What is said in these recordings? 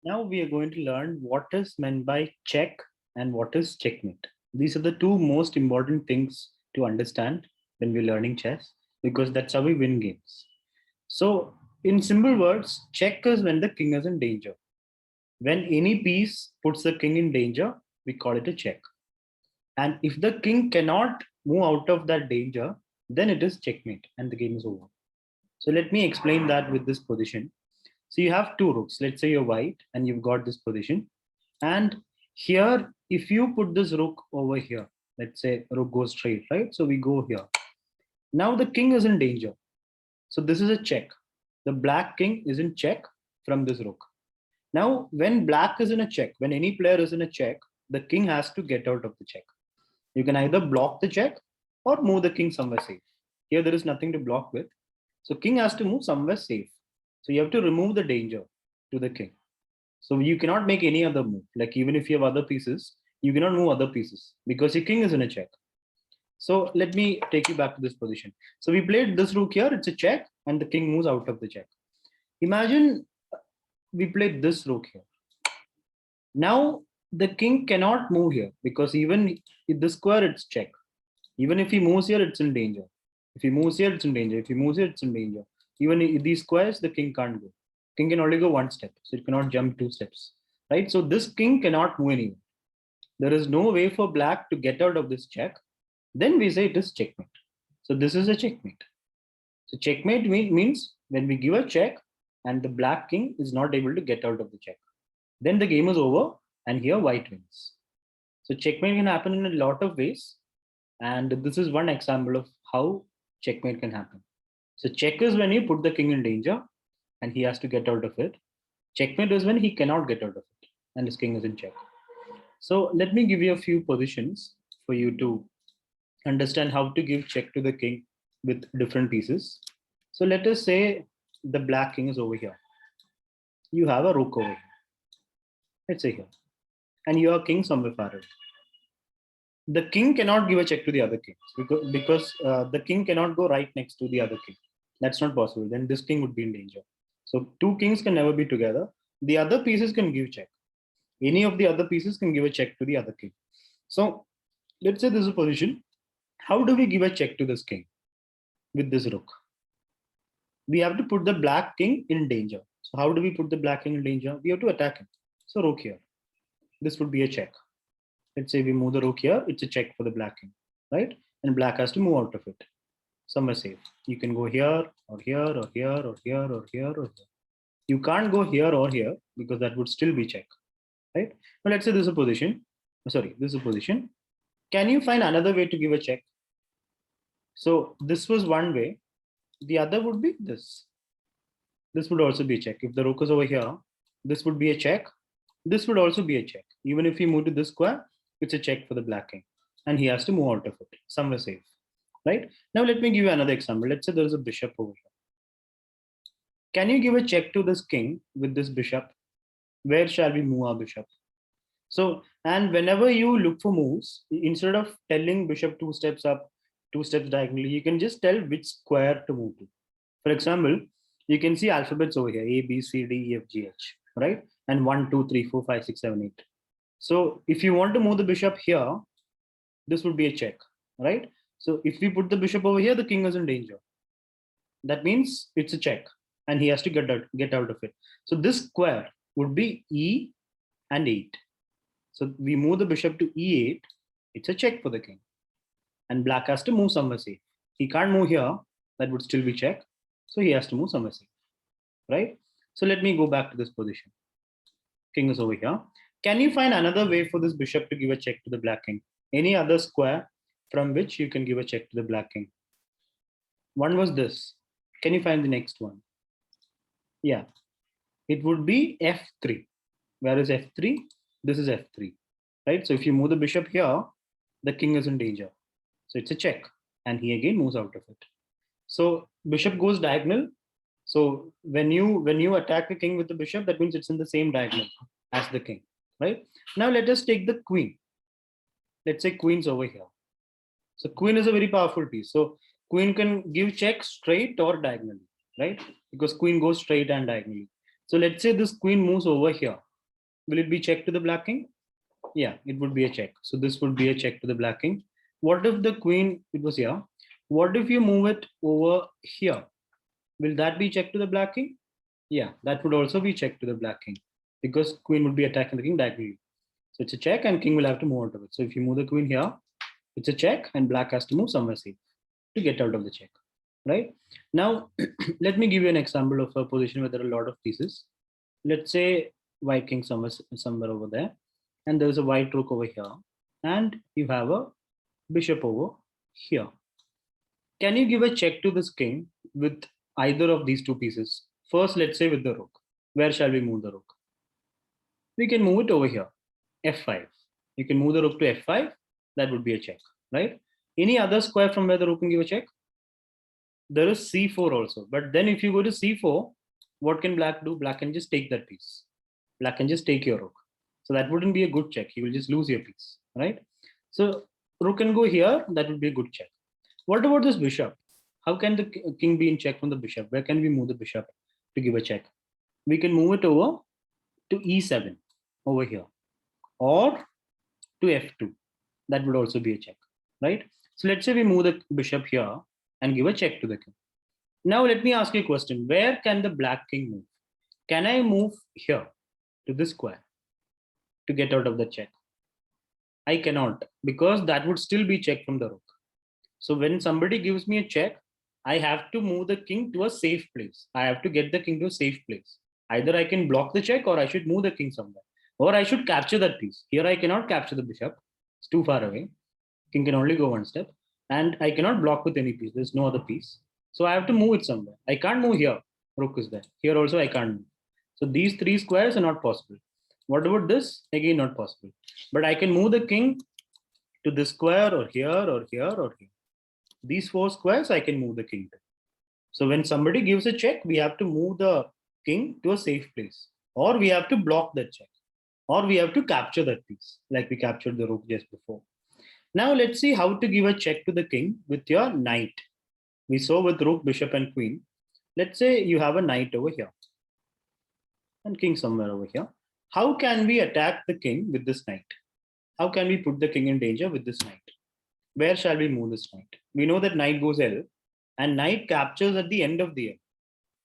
Now we are going to learn what is meant by check and what is checkmate. These are the two most important things to understand when we're learning chess because that's how we win games. So, in simple words, check is when the king is in danger. When any piece puts the king in danger, we call it a check. And if the king cannot move out of that danger, then it is checkmate and the game is over. So, let me explain that with this position. So you have two rooks. Let's say you're white and you've got this position. And here, if you put this rook over here, let's say rook goes straight, right? So we go here. Now the king is in danger. So this is a check. The black king is in check from this rook. Now, when black is in a check, when any player is in a check, the king has to get out of the check. You can either block the check or move the king somewhere safe. Here, there is nothing to block with. So king has to move somewhere safe. So you have to remove the danger to the king. So you cannot make any other move. Like even if you have other pieces, you cannot move other pieces because your king is in a check. So let me take you back to this position. So we played this rook here, it's a check, and the king moves out of the check. Imagine we played this rook here. Now the king cannot move here because even in the square, it's check. Even if he moves here, it's in danger. If he moves here, it's in danger. If he moves here, it's in danger. Even in these squares, the king can't go. King can only go one step, so it cannot jump two steps, right? So this king cannot move anywhere. There is no way for black to get out of this check. Then we say it is checkmate. So this is a checkmate. So checkmate means when we give a check and the black king is not able to get out of the check. Then the game is over and here white wins. So checkmate can happen in a lot of ways. And this is one example of how checkmate can happen. So check is when you put the king in danger and he has to get out of it. Checkmate is when he cannot get out of it and his king is in check. So let me give you a few positions for you to understand how to give check to the king with different pieces. So let us say the black king is over here. You have a rook over here. Let's say here. And you are king somewhere far away. The king cannot give a check to the other kings because the king cannot go right next to the other king. That's not possible. Then this king would be in danger. So two kings can never be together. The other pieces can give check. Any of the other pieces can give a check to the other king. So let's say this is a position. How do we give a check to this king with this rook? We have to put the black king in danger. So how do we put the black king in danger? We have to attack him. So rook here. This would be a check. Let's say we move the rook here, it's a check for the black king, right? And black has to move out of it. Somewhere safe. You can go here or here or here or here or here or here. You can't go here or here because that would still be check, right? Now let's say this is a position. Sorry, this is a position. Can you find another way to give a check? So this was one way. The other would be this. This would also be a check. If the rook is over here, this would be a check. This would also be a check. Even if he moved to this square, it's a check for the black king. And he has to move out of it, somewhere safe, right? Now let me give you another example. Let's say there is a bishop over here. Can you give a check to this king with this bishop? Where shall we move our bishop? So, and whenever you look for moves, instead of telling bishop 2 steps up, 2 steps diagonally, you can just tell which square to move to. For example, you can see alphabets over here, A, B, C, D, E, F, G, H, right? And 1, 2, 3, 4, 5, 6, 7, 8. So if you want to move the bishop here, this would be a check, right? So if we put the bishop over here, the king is in danger. That means it's a check and he has to get out of it. So this square would be E and 8. So we move the bishop to E8, it's a check for the king. And black has to move somewhere safe. He can't move here, that would still be check. So he has to move somewhere safe, right? So let me go back to this position. King is over here. Can you find another way for this bishop to give a check to the black king? Any other square from which you can give a check to the black king? One was this. Can you find the next one? Yeah, it would be F3. Where is F3? This is F3, right? So if you move the bishop here, the king is in danger. So it's a check and he again moves out of it. So bishop goes diagonal. So when you attack the king with the bishop, that means it's in the same diagonal as the king, right? Now let us take the queen. Let's say queen's over here. So queen is a very powerful piece. So queen can give check straight or diagonally, right? Because queen goes straight and diagonally. So let's say this queen moves over here. Will it be check to the black king? Yeah, it would be a check. So this would be a check to the black king. What if the queen, it was here. What if you move it over here? Will that be check to the black king? Yeah, that would also be check to the black king because queen would be attacking the king diagonally. So it's a check and king will have to move out of it. So if you move the queen here, it's a check and black has to move somewhere safe to get out of the check, right? Now, let me give you an example of a position where there are a lot of pieces. Let's say white king somewhere over there, and there's a white rook over here, and you have a bishop over here. Can you give a check to this king with either of these two pieces? First, let's say with the rook. Where shall we move the rook? We can move it over here, f5. You can move the rook to f5. That would be a check, right? Any other square from where the rook can give a check? There is c4 also. But then if you go to c4, what can black do? Black can just take that piece. Black can just take your rook. So that wouldn't be a good check. You will just lose your piece, right? So rook can go here. That would be a good check. What about this bishop? How can the king be in check from the bishop? Where can we move the bishop to give a check? We can move it over to e7 over here or to f2. That would also be a check, right? So let's say we move the bishop here and give a check to the king. Now let me ask you a question. Where can the black king move? Can I move here to this square to get out of the check? I cannot because that would still be check from the rook. So when somebody gives me a check, I have to move the king to a safe place. I have to get the king to a safe place. Either I can block the check or I should move the king somewhere. Or I should capture that piece. Here I cannot capture the bishop. It's too far away. King can only go one step. And I cannot block with any piece. There's no other piece. So I have to move it somewhere. I can't move here. Rook is there. Here also I can't move. So these three squares are not possible. What about this? Again, not possible. But I can move the king to this square or here or here or here. These four squares I can move the king to. So when somebody gives a check, we have to move the king to a safe place, or we have to block that check, or we have to capture that piece, like we captured the rook just before. Now let's see how to give a check to the king with your knight. We saw with rook, bishop, and queen. Let's say you have a knight over here and king somewhere over here. How can we attack the king with this knight? How can we put the king in danger with this knight? Where shall we move this knight? We know that knight goes L and knight captures at the end of the L.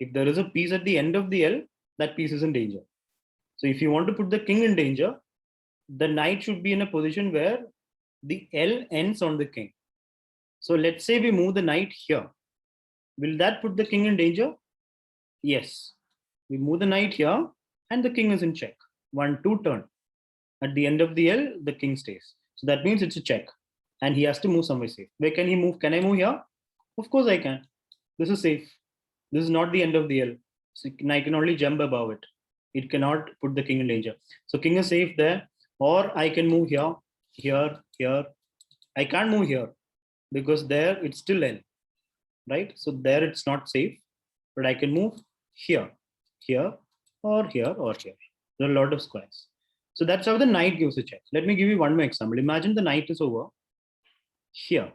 If there is a piece at the end of the L, that piece is in danger. So if you want to put the king in danger, the knight should be in a position where the L ends on the king. So let's say we move the knight here. Will that put the king in danger? Yes. We move the knight here and the king is in check. 1-2 turn. At the end of the L, the king stays. So that means it's a check. And he has to move somewhere safe. Where can he move? Can I move here? Of course I can. This is safe. This is not the end of the L. So I can only jump above it. It cannot put the king in danger. So king is safe there. Or I can move here, here, here. I can't move here because there it's still L, right? So there it's not safe. But I can move here, here, or here, or here. There are a lot of squares. So that's how the knight gives a check. Let me give you one more example. Imagine the knight is over here.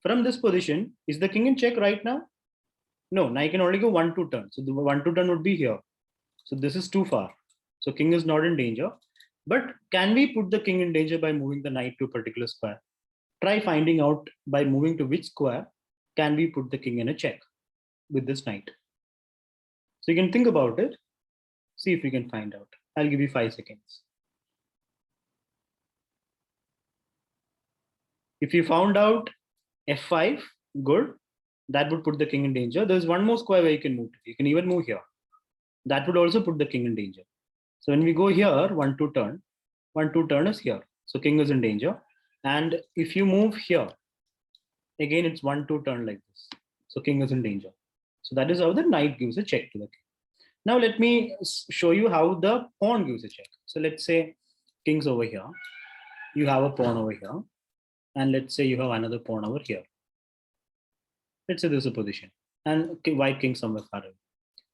From this position, is the king in check right now? No, knight can only go 1-2 turn. So the 1-2 turn would be here. So this is too far. So king is not in danger. But can we put the king in danger by moving the knight to a particular square? Try finding out by moving to which square can we put the king in a check with this knight. So you can think about it. See if you can find out. I'll give you 5 seconds. If you found out f5, good. That would put the king in danger. There's one more square where you can move to. You can even move here. That would also put the king in danger. So when we go here, 1-2 turn, 1-2 turn is here. So king is in danger. And if you move here, again it's 1-2 turn like this. So king is in danger. So that is how the knight gives a check to the king. Now let me show you how the pawn gives a check. So let's say king's over here. You have a pawn over here. And let's say you have another pawn over here. Let's say there's a position. And white king somewhere far away.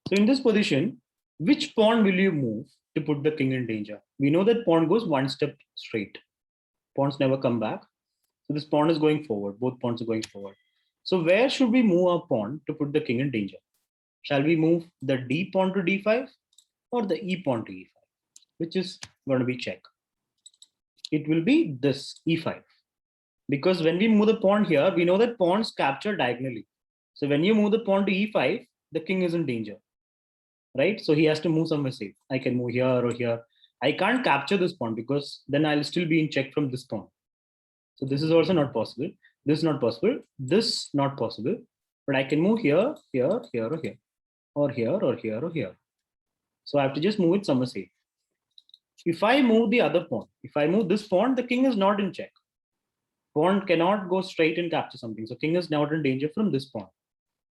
So in this position, which pawn will you move to put the king in danger? We know that pawn goes one step straight. Pawns never come back. So this pawn is going forward. Both pawns are going forward. So where should we move our pawn to put the king in danger? Shall we move the d pawn to d5 or the e pawn to e5? which is going to be check. It will be this e5. Because when we move the pawn here, we know that pawns capture diagonally. So when you move the pawn to e5, the king is in danger, right? So he has to move somewhere safe. I can move here or here. I can't capture this pawn because then I'll still be in check from this pawn. So this is also not possible. This is not possible. This not possible. But I can move here, here, here, or here, or here, or here, or here. So I have to just move it somewhere safe. If I move the other pawn, if I move this pawn, the king is not in check. Pawn cannot go straight and capture something. So king is not in danger from this pawn,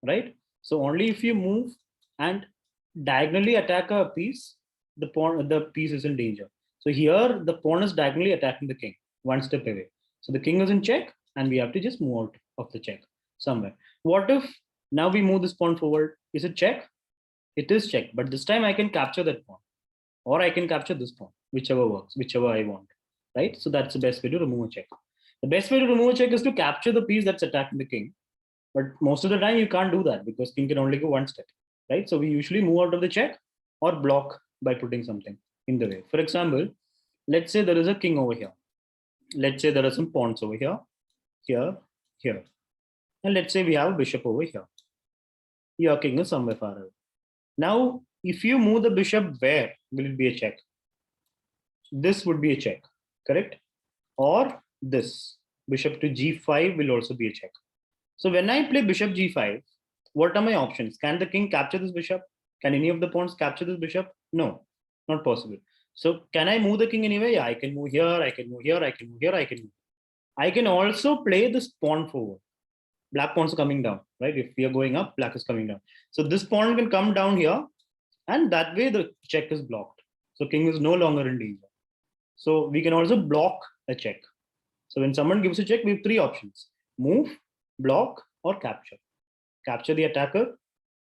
right? So only if you move and diagonally attack a piece, the piece is in danger. So here the pawn is diagonally attacking the king, one step away. So the king is in check, and we have to just move out of the check somewhere. What if now we move this pawn forward? Is it check? It is check, but this time I can capture that pawn, or I can capture this pawn, whichever works, whichever I want, right? So that's the best way to remove a check. The best way to remove a check is to capture the piece that's attacking the king. But most of the time you can't do that because king can only go one step, right? So we usually move out of the check or block by putting something in the way. For example, let's say there is a king over here. Let's say there are some pawns over here, here, here. And let's say we have a bishop over here. Your king is somewhere far away. Now, if you move the bishop, where will it be a check? This would be a check, correct? Or this bishop to g5 will also be a check. So when I play bishop g5, what are my options? Can the king capture this bishop? Can any of the pawns capture this bishop? No, not possible. So can I move the king anyway? Yeah, I can move here, I can move here, I can move here, I can move. I can also play this pawn forward. Black pawns are coming down, right? If we are going up, black is coming down. So this pawn can come down here, and that way the check is blocked. So king is no longer in danger. So we can also block a check. So when someone gives a check, we have three options: move, block, or capture. Capture the attacker,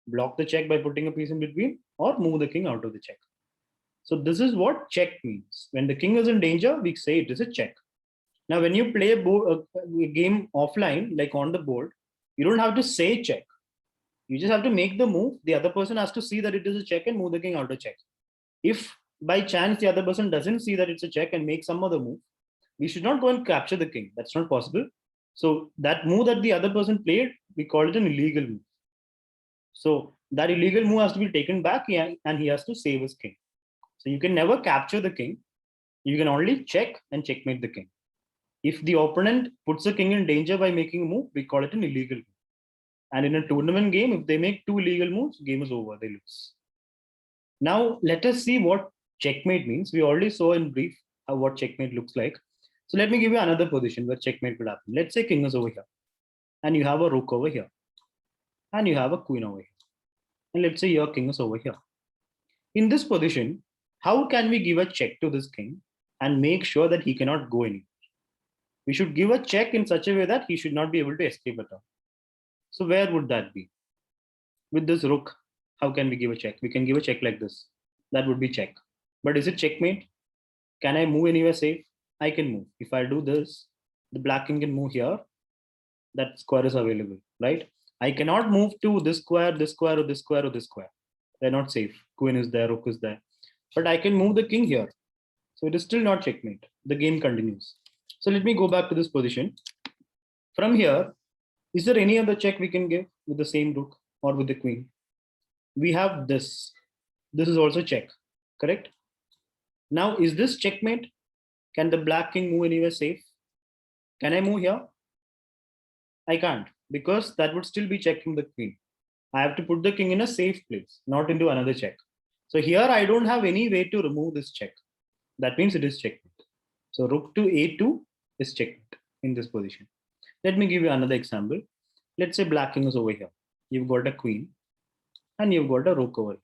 block the check by putting a piece in between, or move the king out of the check. So this is what check means. When the king is in danger, we say it is a check. Now, when you play a game offline, like on the board, you don't have to say check. You just have to make the move. The other person has to see that it is a check and move the king out of check. If by chance the other person doesn't see that it's a check and make some other move, we should not go and capture the king. That's not possible. So that move that the other person played, we call it an illegal move. So that illegal move has to be taken back, and he has to save his king. So you can never capture the king. You can only check and checkmate the king. If the opponent puts the king in danger by making a move, we call it an illegal move. And in a tournament game, if they make two illegal moves, game is over, they lose. Now, let us see what checkmate means. We already saw in brief what checkmate looks like. So let me give you another position where checkmate would happen. Let's say king is over here, and you have a rook over here, and you have a queen over here. And let's say your king is over here. In this position, how can we give a check to this king and make sure that he cannot go anywhere? We should give a check in such a way that he should not be able to escape at all. So where would that be? With this rook, how can we give a check? We can give a check like this. That would be check. But is it checkmate? Can I move anywhere safe? I can move. If I do this, the black king can move here. That square is available, right? I cannot move to this square, this square, or this square, or this square. They're not safe. Queen is there, rook is there. But I can move the king here. So it is still not checkmate. The game continues. So let me go back to this position. From here, is there any other check we can give with the same rook or with the queen? We have this. This is also check, correct? Now, is this checkmate? Can the black king move anywhere safe? Can I move here? I can't, because that would still be checking the queen. I have to put the king in a safe place, not into another check. So here I don't have any way to remove this check. That means it is checkmate. So rook to a2 is checkmate in this position. Let me give you another example. Let's say black king is over here. You've got a queen and you've got a rook over here.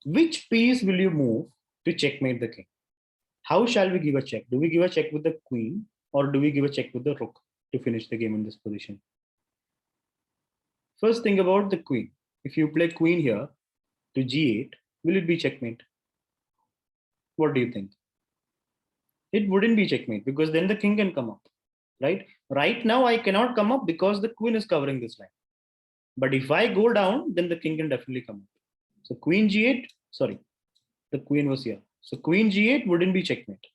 Which piece will you move to checkmate the king? How shall we give a check? Do we give a check with the queen, or do we give a check with the rook to finish the game in this position? First, think about the queen. If you play queen here to g8, will it be checkmate? What do you think? It wouldn't be checkmate, because then the king can come up, right? Right now, I cannot come up because the queen is covering this line. But if I go down, then the king can definitely come up. So queen g8, sorry, The queen was here. So queen g8 wouldn't be checkmate.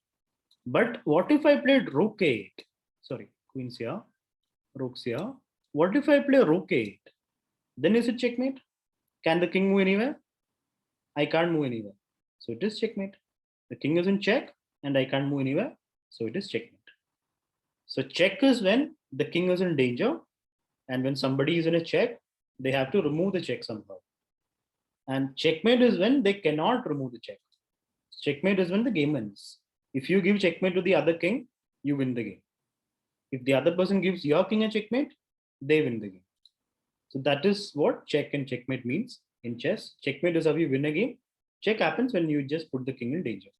But what if I played rook a8? Sorry, queen's here, rook's here. What if I play rook a8? Then is it checkmate? Can the king move anywhere? I can't move anywhere. So it is checkmate. The king is in check and I can't move anywhere. So it is checkmate. So check is when the king is in danger, and when somebody is in a check, they have to remove the check somehow. And checkmate is when they cannot remove the check. Checkmate is when the game ends. If you give checkmate to the other king, you win the game. If the other person gives your king a checkmate, they win the game. So that is what check and checkmate means in chess. Checkmate is how you win a game. Check happens when you just put the king in danger.